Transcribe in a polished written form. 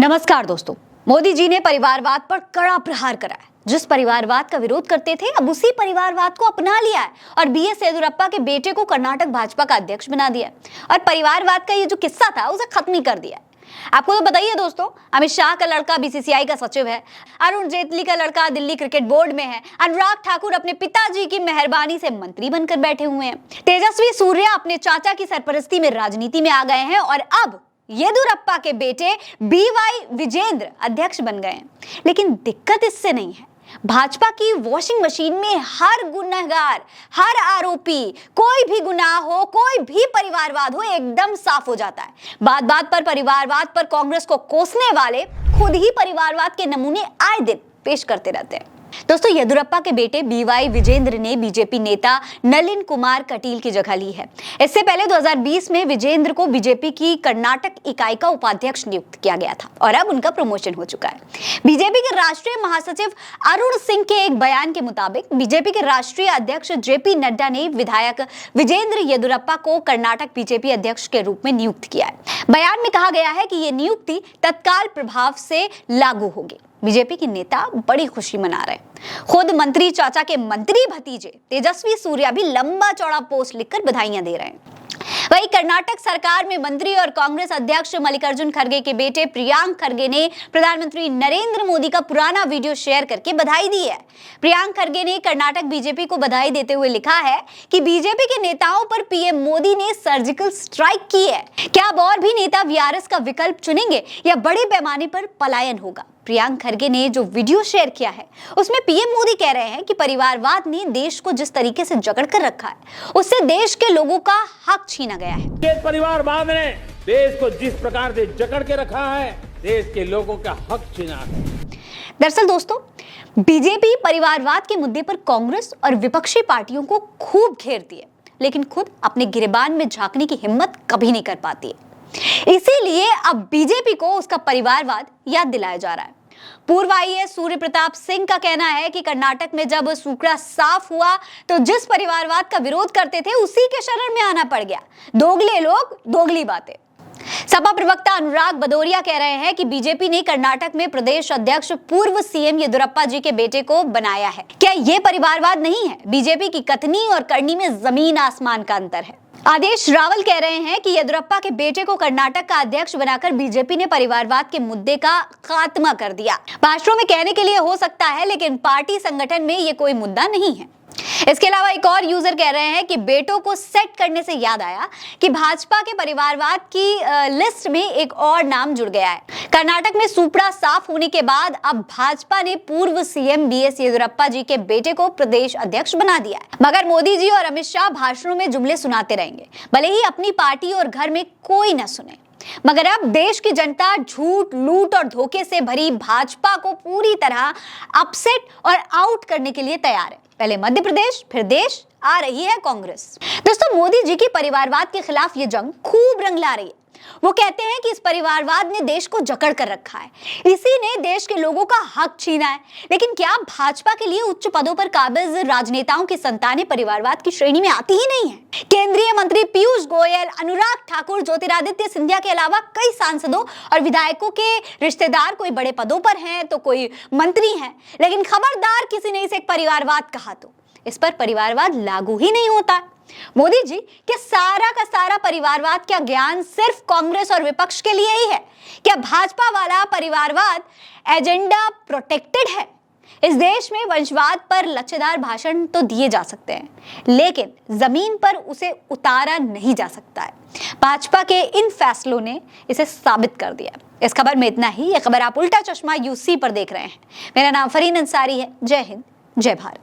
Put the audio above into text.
नमस्कार दोस्तों। मोदी जी ने परिवारवाद पर कड़ा प्रहार करा है। जिस परिवारवाद का विरोध करते थे अब उसी परिवारवाद को अपना लिया है और बीएस येदियुरप्पा के बेटे को कर्नाटक भाजपा का अध्यक्ष बना दिया है और परिवारवाद का ये जो किस्सा था उसे खत्म ही कर दिया है। आपको तो बताइए दोस्तों, अमित शाह का लड़का बीसीसीआई का सचिव है, अरुण जेटली का लड़का दिल्ली क्रिकेट बोर्ड में है, अनुराग ठाकुर अपने पिताजी की मेहरबानी से मंत्री बनकर बैठे हुए हैं, तेजस्वी सूर्या अपने चाचा की सरपरस्ती में राजनीति में आ गए हैं और अब येदियुरप्पा के बेटे बीवाई विजेंद्र अध्यक्ष बन गए हैं। लेकिन दिक्कत इससे नहीं है। भाजपा की वॉशिंग मशीन में हर गुनहगार, हर आरोपी, कोई भी गुनाह हो, कोई भी परिवारवाद हो, एकदम साफ हो जाता है। बात बात पर परिवारवाद पर कांग्रेस को कोसने वाले खुद ही परिवारवाद के नमूने आए दिन पेश करते रहते हैं। दोस्तों, येदियुरप्पा के बेटे बीवाई विजेंद्र ने बीजेपी नेता नलिन कुमार कटील की जगह ली है। इससे पहले 2020 में विजेंद्र को बीजेपी की कर्नाटक इकाई का उपाध्यक्ष नियुक्त किया गया था और अब उनका प्रमोशन हो चुका है। बीजेपी के राष्ट्रीय महासचिव अरुण सिंह के एक बयान के मुताबिक बीजेपी के राष्ट्रीय अध्यक्ष जेपी नड्डा ने विधायक विजेंद्र येदियुरप्पा को कर्नाटक बीजेपी अध्यक्ष के रूप में नियुक्त किया है। बयान में कहा गया है कि यह नियुक्ति तत्काल प्रभाव से लागू होगी। बीजेपी के नेता बड़ी खुशी मना रहे हैं। खुद मंत्री चाचा के मंत्री भतीजे तेजस्वी सूर्या भी लंबा चौड़ा पोस्ट लिखकर बधाइयां दे रहे हैं। वहीं कर्नाटक सरकार में मंत्री और कांग्रेस अध्यक्ष मल्लिकार्जुन खड़गे के बेटे प्रियांक खड़गे ने प्रधानमंत्री नरेंद्र मोदी का पुराना वीडियो शेयर करके बधाई दी है। प्रियांक खड़गे ने कर्नाटक बीजेपी को बधाई देते हुए लिखा है कि बीजेपी के नेताओं पर पीएम मोदी ने सर्जिकल स्ट्राइक की है। क्या अब और भी नेता वीआरएस का विकल्प चुनेंगे या बड़े पैमाने पर पलायन होगा? प्रियांक खड़गे ने जो वीडियो शेयर किया है उसमें पीएम मोदी कह रहे हैं कि परिवारवाद ने देश को जिस तरीके से जकड़ कर रखा है उससे देश के लोगों का हक छीना गया है। परिवारवाद ने देश को जिस प्रकार से जकड़ के रखा है, देश के लोगों का हक छीना है। दरअसल दोस्तों, बीजेपी परिवारवाद के मुद्दे पर कांग्रेस और विपक्षी पार्टियों को खूब घेरती है, लेकिन खुद अपने गिरेबान में झांकने की हिम्मत कभी नहीं कर पाती है। इसीलिए अब बीजेपी को उसका परिवारवाद याद दिलाया जा रहा है। पूर्व आईएएस सूर्य प्रताप सिंह का कहना है कि कर्नाटक में जब सूखड़ा साफ हुआ तो जिस परिवारवाद का विरोध करते थे उसी के शरण में आना पड़ गया। दोगले लोग, दोगली बातें। सपा प्रवक्ता अनुराग भदौरिया कह रहे हैं कि बीजेपी ने कर्नाटक में प्रदेश अध्यक्ष पूर्व सीएम येदियुरप्पा जी के बेटे को बनाया है। क्या यह परिवारवाद नहीं है? बीजेपी की कथनी और करनी में जमीन आसमान का अंतर है। आदेश रावल कह रहे हैं कि येदियुरप्पा के बेटे को कर्नाटक का अध्यक्ष बनाकर बीजेपी ने परिवारवाद के मुद्दे का खात्मा कर दिया। भाषणों में कहने के लिए हो सकता है, लेकिन पार्टी संगठन में ये कोई मुद्दा नहीं है। इसके अलावा एक और यूजर कह रहे हैं कि बेटों को सेट करने से याद आया कि भाजपा के परिवारवाद की लिस्ट में एक और नाम जुड़ गया है। कर्नाटक में सूपड़ा साफ होने के बाद अब भाजपा ने पूर्व सीएम बीएस येदियुरप्पा जी के बेटे को प्रदेश अध्यक्ष बना दिया है। मगर मोदी जी और अमित शाह भाषणों में जुमले सुनाते रहेंगे, भले ही अपनी पार्टी और घर में कोई न सुने। मगर अब देश की जनता झूठ, लूट और धोखे से भरी भाजपा को पूरी तरह अपसेट और आउट करने के लिए तैयार है। पहले मध्य प्रदेश, फिर देश, आ रही है कांग्रेस। दोस्तों, मोदी जी की परिवारवाद के खिलाफ ये जंग खूब रंग ला रही है। वो कहते हैं कि इस परिवारवाद ने देश को जकड़ कर रखा है, इसी ने देश के लोगों का हक छीना है। लेकिन क्या भाजपा के लिए उच्च पदों पर काबिज राजनेताओं की संतानें परिवारवाद की श्रेणी में आती ही नहीं है? केंद्रीय मंत्री पीयूष गोयल, अनुराग ठाकुर, ज्योतिरादित्य सिंधिया के अलावा कई सांसदों और विधायकों के रिश्तेदार कोई बड़े पदों पर हैं तो कोई मंत्री हैं, लेकिन खबरदार किसी ने इसे एक परिवारवाद कहा तो इस पर परिवारवाद लागू ही नहीं होता। मोदी जी क्या सारा का सारा परिवारवाद क्या ज्ञान सिर्फ कांग्रेस और विपक्ष के लिए ही है? क्या भाजपा वाला परिवारवाद एजेंडा प्रोटेक्टेड है? इस देश में वंशवाद पर लच्छेदार भाषण तो दिए जा सकते हैं, लेकिन जमीन पर उसे उतारा नहीं जा सकता है। भाजपा के इन फैसलों ने इसे साबित कर दिया। इस खबर में इतना ही। यह खबर आप उल्टा चश्मा यूसी पर देख रहे हैं। मेरा नाम फरीन अंसारी है। जय हिंद, जय भारत।